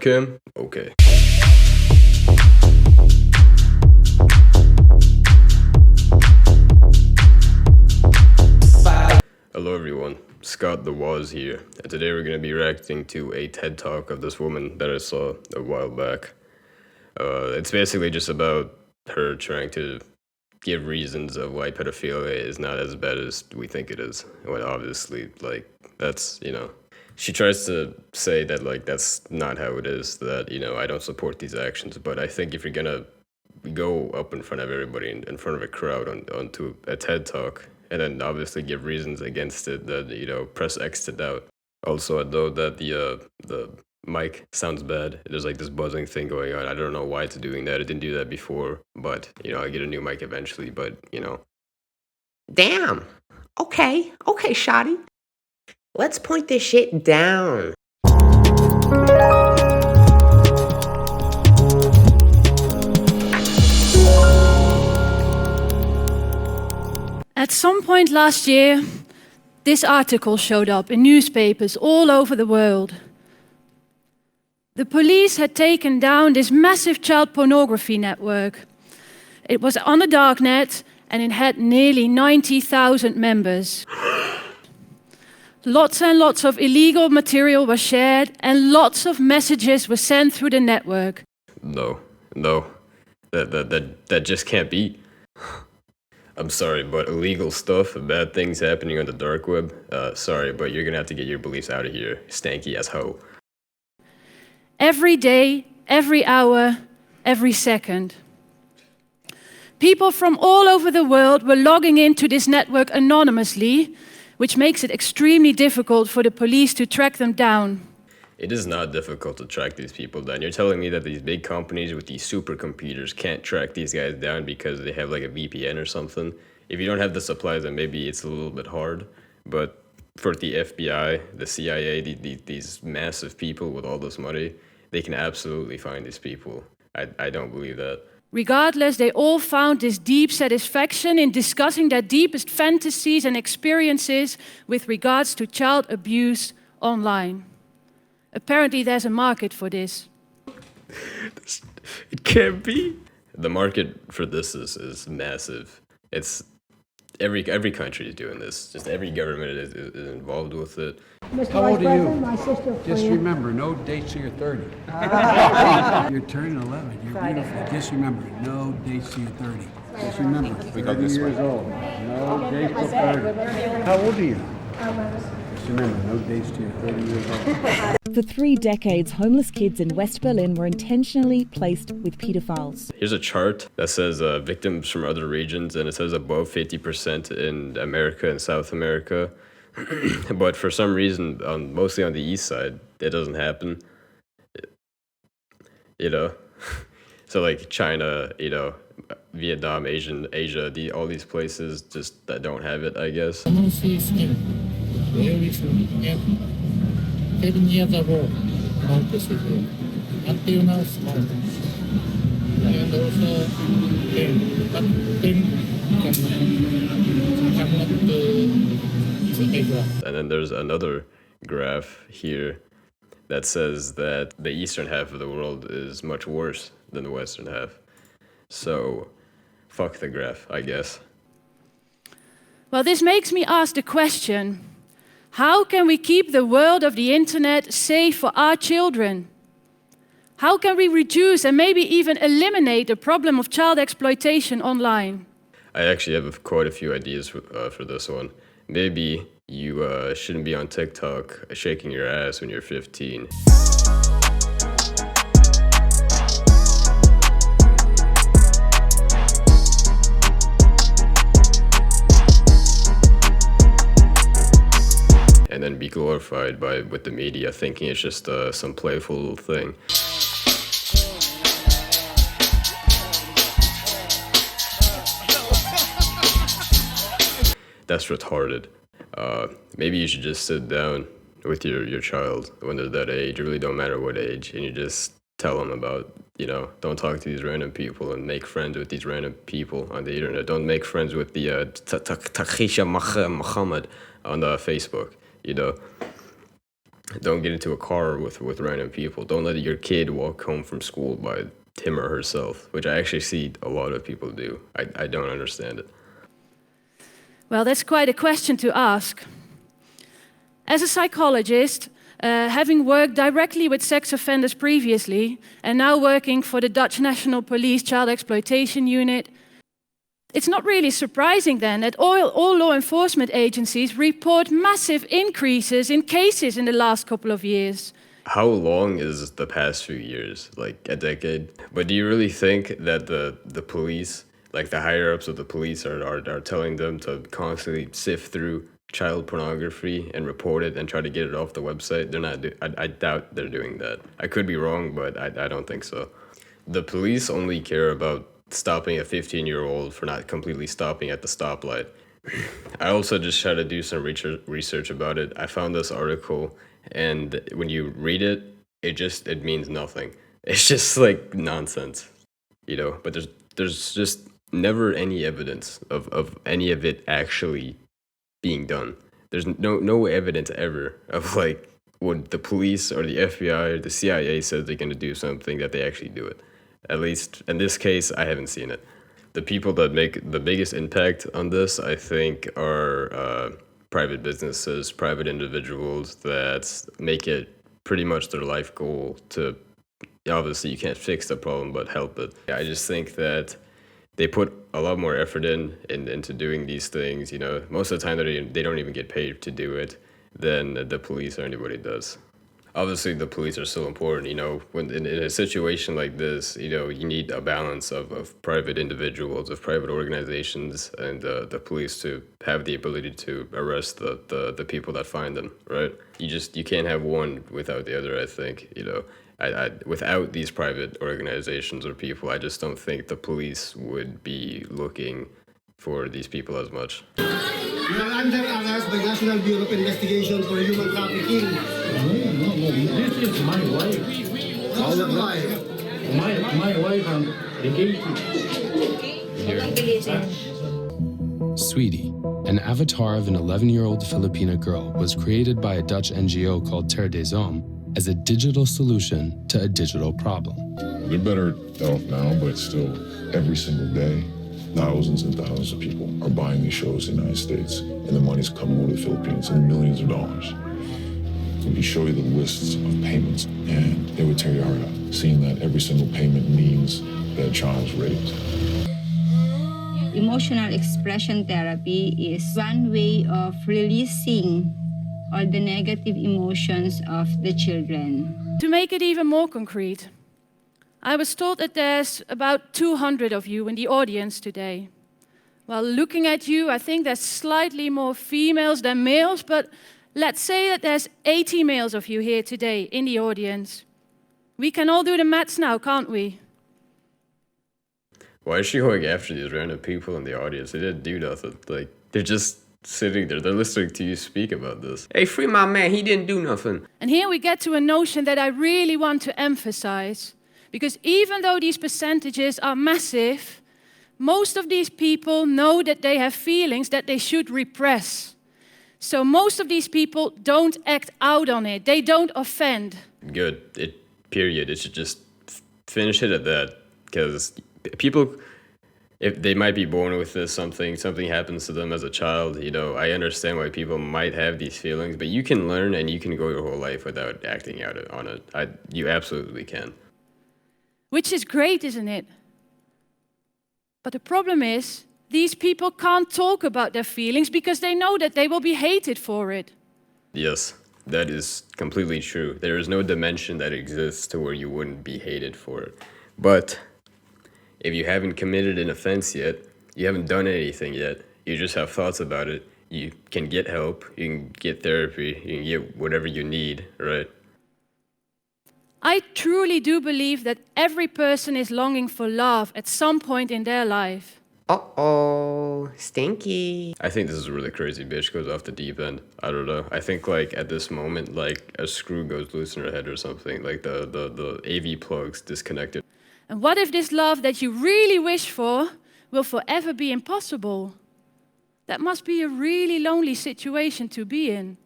webcam? Okay. Hello everyone, Scott the Waz here, and today we're going to be reacting to a TED Talk of this woman that I saw a while back. It's basically just about her trying to give reasons of why pedophilia is not as bad as we think it is, when obviously, that's, she tries to say that, that's not how it is, that, I don't support these actions, but I think if you're gonna go up in front of everybody, in front of a crowd onto a TED Talk, and then obviously give reasons against it, that, press X to doubt. Also, I know that the mic sounds bad. There's this buzzing thing going on. I don't know why it's doing that. It didn't do that before, but, I get a new mic eventually, but, Damn. Okay, Shotty. Let's point this shit down. At some point last year, this article showed up in newspapers all over the world. The police had taken down this massive child pornography network. It was on the darknet and it had nearly 90,000 members. Lots and lots of illegal material was shared and lots of messages were sent through the network. No. That just can't be. I'm sorry, but illegal stuff, bad things happening on the dark web, sorry, but you're gonna have to get your beliefs out of here, stanky ass hoe. Every day, every hour, every second. People from all over the world were logging into this network anonymously, which makes it extremely difficult for the police to track them down. It is not difficult to track these people down. You're telling me that these big companies with these supercomputers can't track these guys down because they have a VPN or something? If you don't have the supplies, then maybe it's a little bit hard. But for the FBI, the CIA, these massive people with all this money, they can absolutely find these people. I don't believe that. Regardless, they all found this deep satisfaction in discussing their deepest fantasies and experiences with regards to child abuse online. Apparently, there's a market for this. It can't be. The market for this is massive. It's every country is doing this. Just every government is involved with it. How old are you? My sister. Just remember, no dates till you're 30. You're turning 11. You're beautiful. Just remember, no dates till you're 30. Just remember, 30 years old. No dates till 30. How old are you? Just remember, no dates till you're 30 years old. For 3 decades, homeless kids in West Berlin were intentionally placed with pedophiles. Here's a chart that says victims from other regions, and it says above 50% in America and South America. But for some reason, mostly on the east side, it doesn't happen. So China, Vietnam, Asia, all these places just that don't have it, I guess. 7 years ago, Marcus is here. Until now, small. And also, but And then there's another graph here that says that the eastern half of the world is much worse than the western half. So, fuck the graph, I guess. Well, this makes me ask the question, how can we keep the world of the internet safe for our children? How can we reduce and maybe even eliminate the problem of child exploitation online? I actually have quite a few ideas for this one. Maybe you shouldn't be on TikTok shaking your ass when you're 15. And then be glorified with the media, thinking it's just some playful little thing. That's retarded. Maybe you should just sit down with your child when they're that age. It really don't matter what age, and you just tell them about, don't talk to these random people and make friends with these random people on the internet. Don't make friends with the Takhisha Muhammad on the Facebook. Don't get into a car with random people. Don't let your kid walk home from school by him or herself, which I actually see a lot of people do. I don't understand it. Well, that's quite a question to ask. As a psychologist, having worked directly with sex offenders previously, and now working for the Dutch National Police Child Exploitation Unit, it's not really surprising then that all law enforcement agencies report massive increases in cases in the last couple of years. How long is the past few years? Like a decade? But do you really think that the police, like the higher-ups of the police are telling them to constantly sift through child pornography and report it and try to get it off the website? They're not. I doubt they're doing that. I could be wrong, but I don't think so. The police only care about stopping a 15-year-old for not completely stopping at the stoplight. I also just tried to do some research about it. I found this article, and when you read it, it means nothing. It's just like nonsense, you know. But there's just never any evidence of any of it actually being done. There's no evidence ever of like when the police or the FBI or the CIA says they're gonna do something that they actually do it. At least in this case, I haven't seen it. The people that make the biggest impact on this, I think, are private businesses, private individuals that make it pretty much their life goal to, obviously you can't fix the problem, but help it. I just think that they put a lot more effort into doing these things, you know. Most of the time they don't even get paid to do it than the police or anybody does. Obviously, the police are still important, you know. When in a situation like this, you know, you need a balance of private individuals, of private organizations, and the police to have the ability to arrest the people that find them, right? You can't have one without the other, I think, you know. Without these private organizations or people, I just don't think the police would be looking for these people as much. You are under arrest by National Bureau of Investigation for Human Trafficking. No, this is my wife. How's your wife? My wife and the Sweetie, an avatar of an 11-year-old Filipina girl, was created by a Dutch NGO called Terre des Hommes as a digital solution to a digital problem. They're better off now, but still, every single day, thousands and thousands of people are buying these shows in the United States, and the money's coming over to the Philippines in millions of dollars. We can show you the lists of payments, and it would tear your heart out, seeing that every single payment means that a child's raped. Emotional expression therapy is one way of releasing all the negative emotions of the children. To make it even more concrete, I was told that there's about 200 of you in the audience today. Well, looking at you, I think there's slightly more females than males, but let's say that there's 80 males of you here today in the audience. We can all do the maths now, can't we? Why is she going after these random people in the audience? They didn't do nothing. Like, they're just sitting there. They're listening to you speak about this. Hey, free my man, he didn't do nothing. And here we get to a notion that I really want to emphasize. Because even though these percentages are massive, most of these people know that they have feelings that they should repress. So most of these people don't act out on it. They don't offend. Good. Period. It should just finish it at that. Because people, if they might be born with this, something happens to them as a child, you know, I understand why people might have these feelings, but you can learn and you can go your whole life without acting out on it. You absolutely can. Which is great, isn't it? But the problem is, these people can't talk about their feelings because they know that they will be hated for it. Yes, that is completely true. There is no dimension that exists to where you wouldn't be hated for it. But if you haven't committed an offense yet, you haven't done anything yet, you just have thoughts about it, you can get help, you can get therapy, you can get whatever you need, right? I truly do believe that every person is longing for love at some point in their life. Uh-oh, stinky. I think this is a really crazy bitch goes off the deep end. I don't know. I think like at this moment, like a screw goes loose in her head or something. Like the AV plug's disconnected. And what if this love that you really wish for will forever be impossible? That must be a really lonely situation to be in.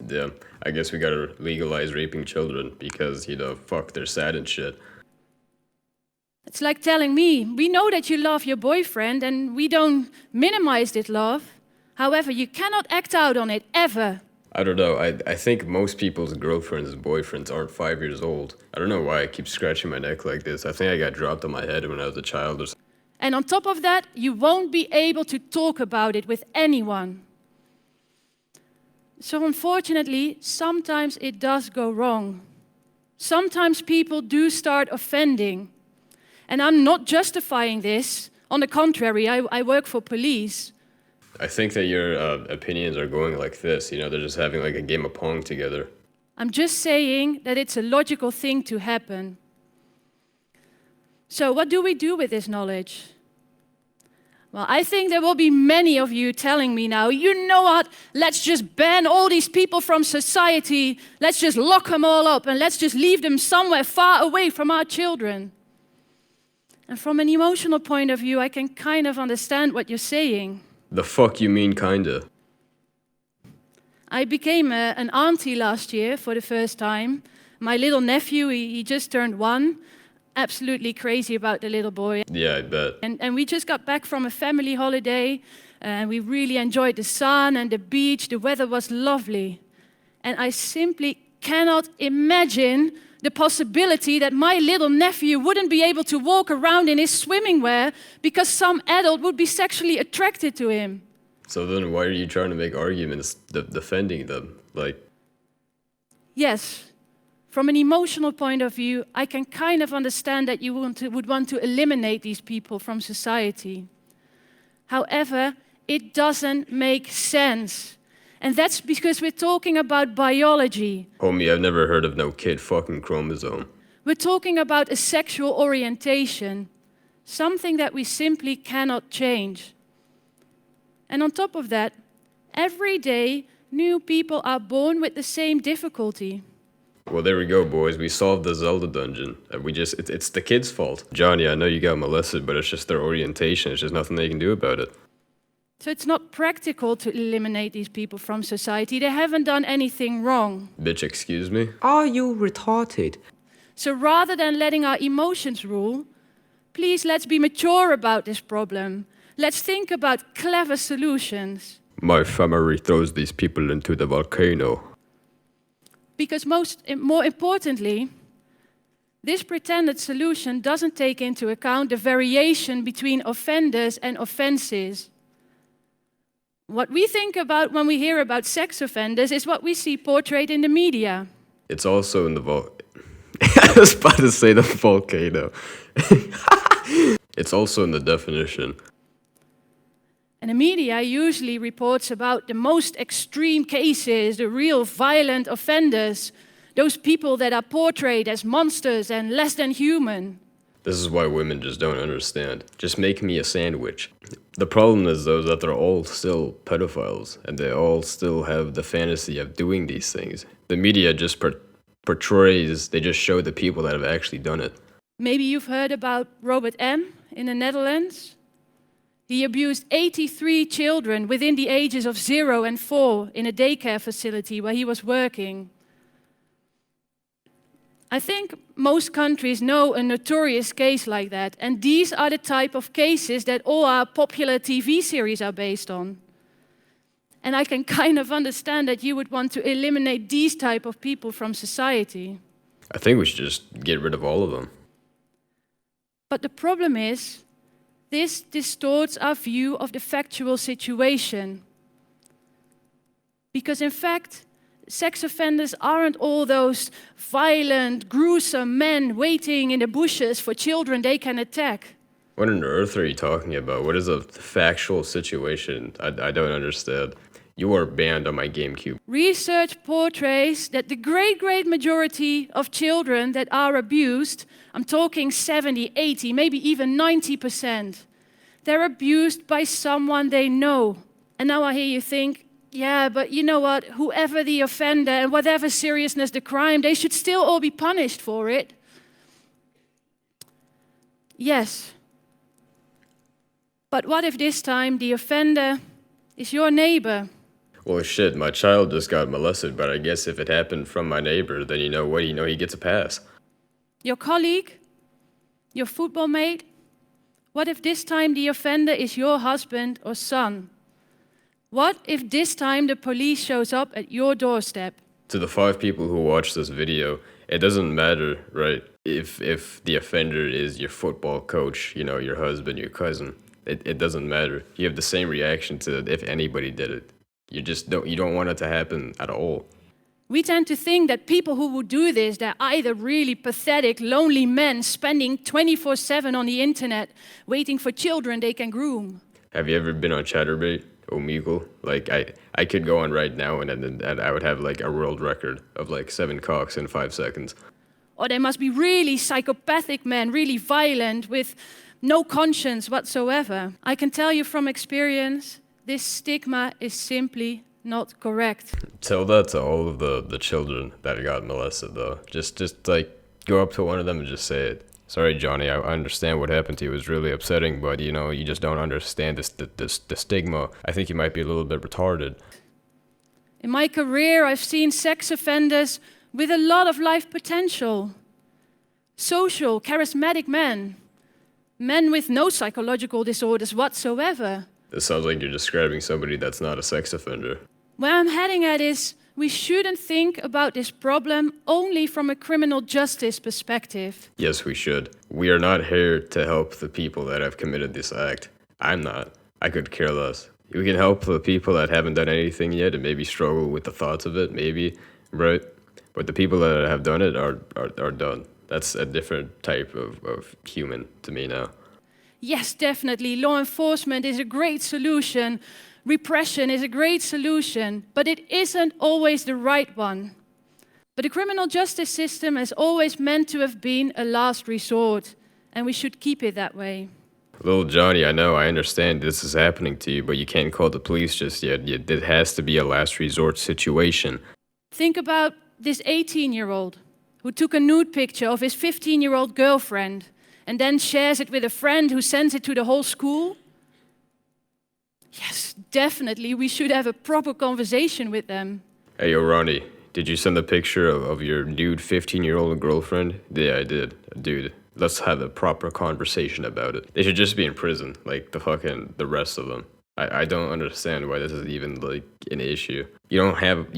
Yeah, I guess we gotta legalize raping children because, fuck, they're sad and shit. It's like telling me, we know that you love your boyfriend and we don't minimize this love. However, you cannot act out on it, ever. I don't know, I think most people's girlfriends and boyfriends aren't 5 years old. I don't know why I keep scratching my neck like this. I think I got dropped on my head when I was a child or something. And on top of that, you won't be able to talk about it with anyone. So unfortunately, sometimes it does go wrong. Sometimes people do start offending. And I'm not justifying this. On the contrary, I work for police. I think that your opinions are going like this, they're just having like a game of Pong together. I'm just saying that it's a logical thing to happen. So what do we do with this knowledge? Well, I think there will be many of you telling me now, you know what, let's just ban all these people from society, let's just lock them all up and let's just leave them somewhere far away from our children. And from an emotional point of view, I can kind of understand what you're saying. The fuck you mean, kinda? I became an auntie last year for the first time. My little nephew, he just turned 1. Absolutely crazy about the little boy. Yeah, I bet. And we just got back from a family holiday, and we really enjoyed the sun and the beach. The weather was lovely. And I simply cannot imagine the possibility that my little nephew wouldn't be able to walk around in his swimming wear because some adult would be sexually attracted to him. So then why are you trying to make arguments defending them? Yes. From an emotional point of view, I can kind of understand that you would want to eliminate these people from society. However, it doesn't make sense. And that's because we're talking about biology. Homie, I've never heard of no kid fucking chromosome. We're talking about a sexual orientation, something that we simply cannot change. And on top of that, every day, new people are born with the same difficulty. Well, there we go, boys. We solved the Zelda dungeon. It's the kids' fault. Johnny, I know you got molested, but it's just their orientation. It's just nothing they can do about it. So it's not practical to eliminate these people from society. They haven't done anything wrong. Bitch, excuse me? Are you retarded? So rather than letting our emotions rule, please let's be mature about this problem. Let's think about clever solutions. My family throws these people into the volcano. Because more importantly, this pretended solution doesn't take into account the variation between offenders and offenses. What we think about when we hear about sex offenders is what we see portrayed in the media. It's also in the I was about to say the volcano. It's also in the definition. And the media usually reports about the most extreme cases, the real violent offenders, those people that are portrayed as monsters and less than human. This is why women just don't understand. Just make me a sandwich. The problem is, though, that they're all still pedophiles, and they all still have the fantasy of doing these things. The media just portrays, they just show the people that have actually done it. Maybe you've heard about Robert M. in the Netherlands. He abused 83 children within the ages of 0 and 4 in a daycare facility where he was working. I think most countries know a notorious case like that, and these are the type of cases that all our popular TV series are based on. And I can kind of understand that you would want to eliminate these type of people from society. I think we should just get rid of all of them. But the problem is, this distorts our view of the factual situation. Because in fact, sex offenders aren't all those violent, gruesome men waiting in the bushes for children they can attack. What on earth are you talking about? What is a factual situation? I don't understand. You are banned on my GameCube. Research portrays that the great majority of children that are abused, I'm talking 70, 80, maybe even 90%, they're abused by someone they know. And now I hear you think, yeah, but you know what? Whoever the offender and whatever seriousness the crime, they should still all be punished for it. Yes. But what if this time the offender is your neighbor? Well, shit, my child just got molested, but I guess if it happened from my neighbor, then you know what? You know he gets a pass. Your colleague? Your football mate? What if this time the offender is your husband or son? What if this time the police shows up at your doorstep? To the 5 people who watch this video, it doesn't matter, right? If the offender is your football coach, you know, your husband, your cousin, it doesn't matter. You have the same reaction to it if anybody did it. You don't want it to happen at all. We tend to think that people who would do this, they're either really pathetic, lonely men spending 24/7 on the internet, waiting for children they can groom. Have you ever been on Chatterbait, Omegle? Like, I could go on right now and I would have like a world record of like 7 cocks in 5 seconds. Or they must be really psychopathic men, really violent, with no conscience whatsoever. I can tell you from experience, this stigma is simply not correct. Tell that to all of the children that got molested, though. Just like go up to one of them and just say it. Sorry, Johnny, I understand what happened to you. It was really upsetting, but you know, you just don't understand the stigma. I think you might be a little bit retarded. In my career, I've seen sex offenders with a lot of life potential. Social, charismatic men. Men with no psychological disorders whatsoever. It sounds like you're describing somebody that's not a sex offender. Where I'm heading at is, we shouldn't think about this problem only from a criminal justice perspective. Yes, we should. We are not here to help the people that have committed this act. I'm not. I could care less. We can help the people that haven't done anything yet and maybe struggle with the thoughts of it, maybe, right? But the people that have done it are done. That's a different type of human to me now. Yes, definitely. Law enforcement is a great solution. Repression is a great solution, but it isn't always the right one. But the criminal justice system has always meant to have been a last resort, and we should keep it that way. Little Johnny, I know, I understand this is happening to you, but you can't call the police just yet. It has to be a last resort situation. Think about this 18-year-old who took a nude picture of his 15-year-old girlfriend and then shares it with a friend who sends it to the whole school. Yes, definitely, we should have a proper conversation with them. Hey, yo, Ronnie, did you send a picture of your nude 15-year-old girlfriend? Yeah, I did. Dude, let's have a proper conversation about it. They should just be in prison, like the rest of them. I don't understand why this is even like an issue. You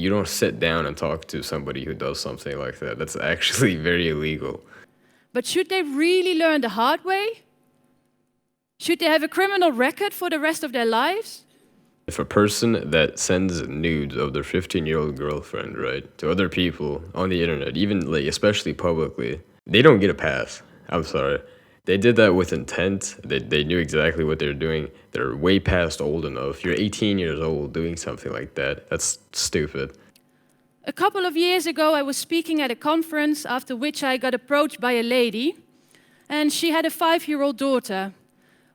don't sit down and talk to somebody who does something like that. That's actually very illegal. But should they really learn the hard way? Should they have a criminal record for the rest of their lives? If a person that sends nudes of their 15-year-old girlfriend, right, to other people on the internet, even like especially publicly, they don't get a pass. I'm sorry. They did that with intent. They knew exactly what they were doing. They're way past old enough. You're 18 years old doing something like that. That's stupid. A couple of years ago, I was speaking at a conference after which I got approached by a lady, and she had a 5-year-old daughter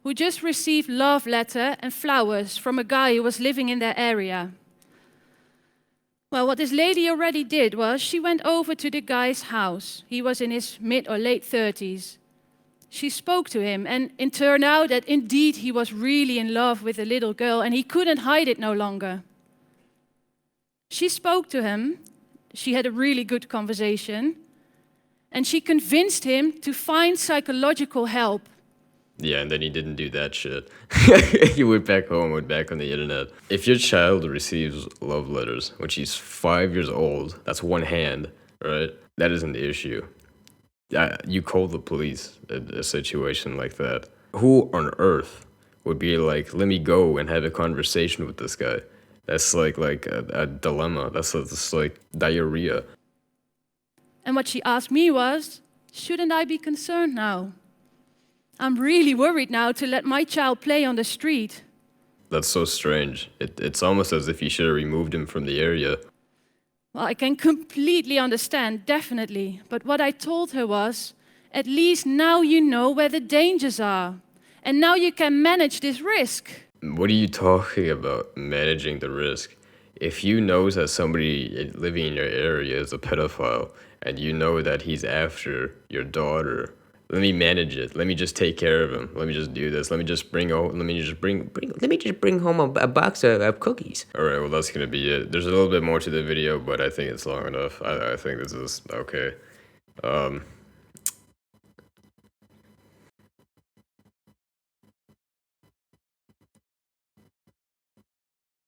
who just received love letter and flowers from a guy who was living in their area. Well, what this lady already did was she went over to the guy's house. He was in his mid or late 30s. She spoke to him, and it turned out that indeed he was really in love with the little girl, and he couldn't hide it no longer. She spoke to him, she had a really good conversation, and she convinced him to find psychological help. Yeah, and then he didn't do that shit. He went back home, went back on the internet. If your child receives love letters when she's 5 years old, that's one hand, right? That isn't the issue. You call the police a situation like that. Who on earth would be like, let me go and have a conversation with this guy? That's like a dilemma. That's just like diarrhea. And what she asked me was, shouldn't I be concerned now? I'm really worried now to let my child play on the street. That's so strange. It's almost as if you should have removed him from the area. Well, I can completely understand, definitely. But what I told her was, at least now you know where the dangers are. And now you can manage this risk. What are you talking about, managing the risk? If you know that somebody living in your area is a pedophile, and you know that he's after your daughter, Let me manage it. Let me just take care of him. Let me just do this. Let me just bring let me just bring home a box of cookies. All right, well, that's gonna be it. There's a little bit more to the video, but I think it's long enough. I think this is okay.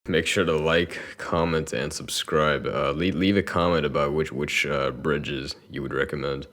Make sure to like, comment, and subscribe. Leave a comment about which bridges you would recommend.